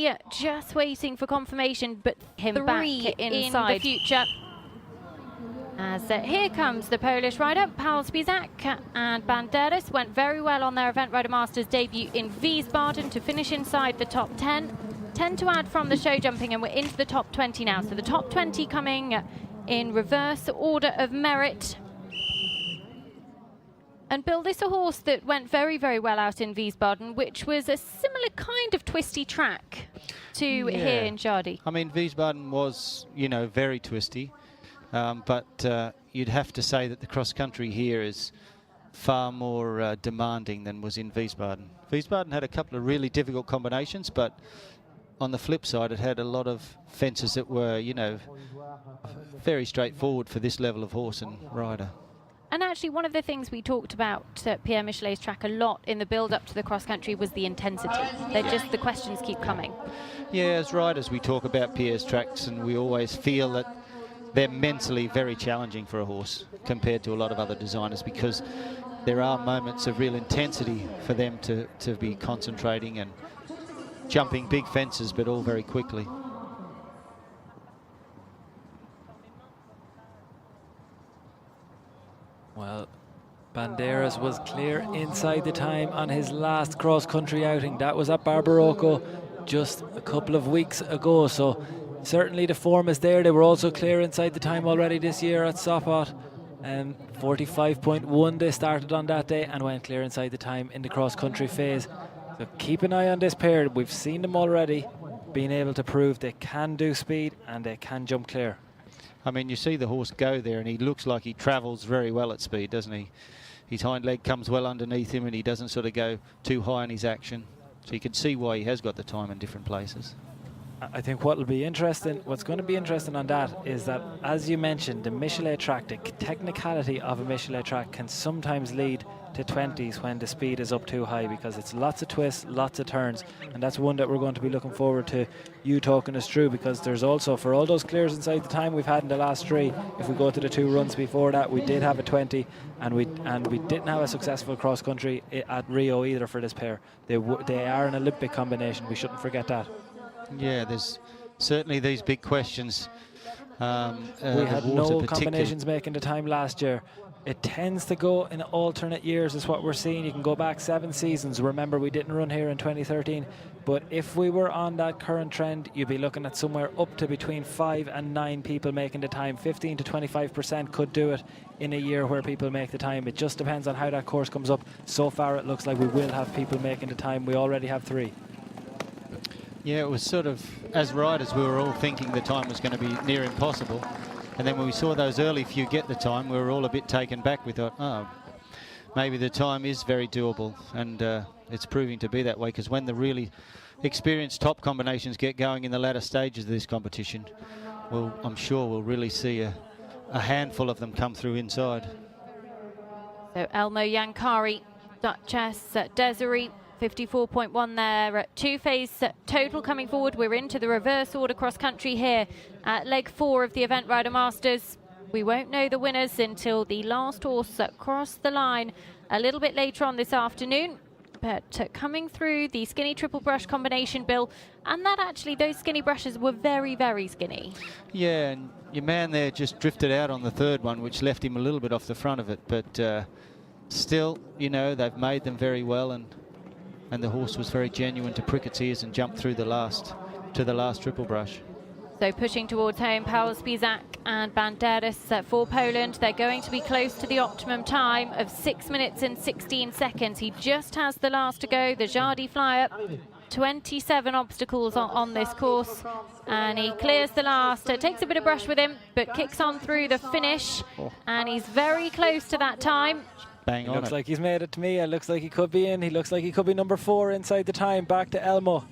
Jardy just waiting for confirmation, but him back inside in the future. As here comes the Polish rider, Paweł Spisak, and Banderas went very well on their Event Rider Masters debut in Wiesbaden to finish inside the top 10. 10 to add from the show jumping, and we're into the top 20 now. So the top 20 coming in reverse order of merit. And Bill, this is a horse that went very, very well out in Wiesbaden, which was a similar kind of twisty track to here in Jardy. I mean, Wiesbaden was, you know, very twisty. But you'd have to say that the cross-country here is far more demanding than was in Wiesbaden. Wiesbaden had a couple of really difficult combinations, but on the flip side, it had a lot of fences that were, you know, very straightforward for this level of horse and rider. And actually, one of the things we talked about at Pierre Michelet's track a lot in the build-up to the cross-country was the intensity. The questions keep coming. Yeah, as riders, we talk about Pierre's tracks, and we always feel that they're mentally very challenging for a horse compared to a lot of other designers, because there are moments of real intensity for them to be concentrating and jumping big fences, but all very quickly. Well, Banderas was clear inside the time on his last cross-country outing. That was at Barbarocco just a couple of weeks ago, so certainly the form is there. They were also clear inside the time already this year at Sopot. 45.1 they started on that day and went clear inside the time in the cross-country phase. So keep an eye on this pair. We've seen them already being able to prove they can do speed and they can jump clear. I mean, you see the horse go there and he looks like he travels very well at speed, doesn't he? His hind leg comes well underneath him and he doesn't sort of go too high in his action. So you can see why he has got the time in different places. I think what's going to be interesting on that is that, as you mentioned, the Michelet track, the technicality of a Michelet track can sometimes lead to 20s when the speed is up too high, because it's lots of twists, lots of turns, and that's one that we're going to be looking forward to you talking us through, because there's also, for all those clears inside the time we've had in the last three, if we go to the 2 runs before that, we did have a 20, and we didn't have a successful cross country at Rio either for this pair. They are an Olympic combination, we shouldn't forget that. Yeah, there's certainly these big questions. We had no combinations making the time last year. It tends to go in alternate years is what we're seeing. You can go back 7 seasons. Remember, we didn't run here in 2013. But if we were on that current trend, you'd be looking at somewhere up to between 5 and 9 people making the time. 15 to 25% could do it in a year where people make the time. It just depends on how that course comes up. So far, it looks like we will have people making the time. We already have 3. Yeah, it was sort of, as riders, we were all thinking the time was going to be near impossible. And then when we saw those early few get the time, we were all a bit taken back. We thought, oh, maybe the time is very doable. And it's proving to be that way, because when the really experienced top combinations get going in the latter stages of this competition, well, I'm sure we'll really see a handful of them come through inside. So Elmo Yankari, Duchess, Desiree, 54.1 there. 2 phase total coming forward. We're into the reverse order cross country here at leg 4 of the Event Rider Masters. We won't know the winners until the last horse crossed the line a little bit later on this afternoon. But coming through the skinny triple brush combination, Bill, and that actually, those skinny brushes were very, very skinny. Yeah, and your man there just drifted out on the 3rd one, which left him a little bit off the front of it. But still, you know, they've made them very well, and the horse was very genuine to prick its ears and jump through the last triple brush. So pushing towards home, Paweł Spisak and Banderas for Poland. They're going to be close to the optimum time of 6 minutes and 16 seconds. He just has the last to go, the Jardy flyer. 27 obstacles on this course, and he clears the last. It takes a bit of brush with him, but kicks on through the finish, and he's very close to that time. Bang on. Looks like he's made it to me. It looks like he could be in. He looks like he could be number 4 inside the time. Back to Elmo.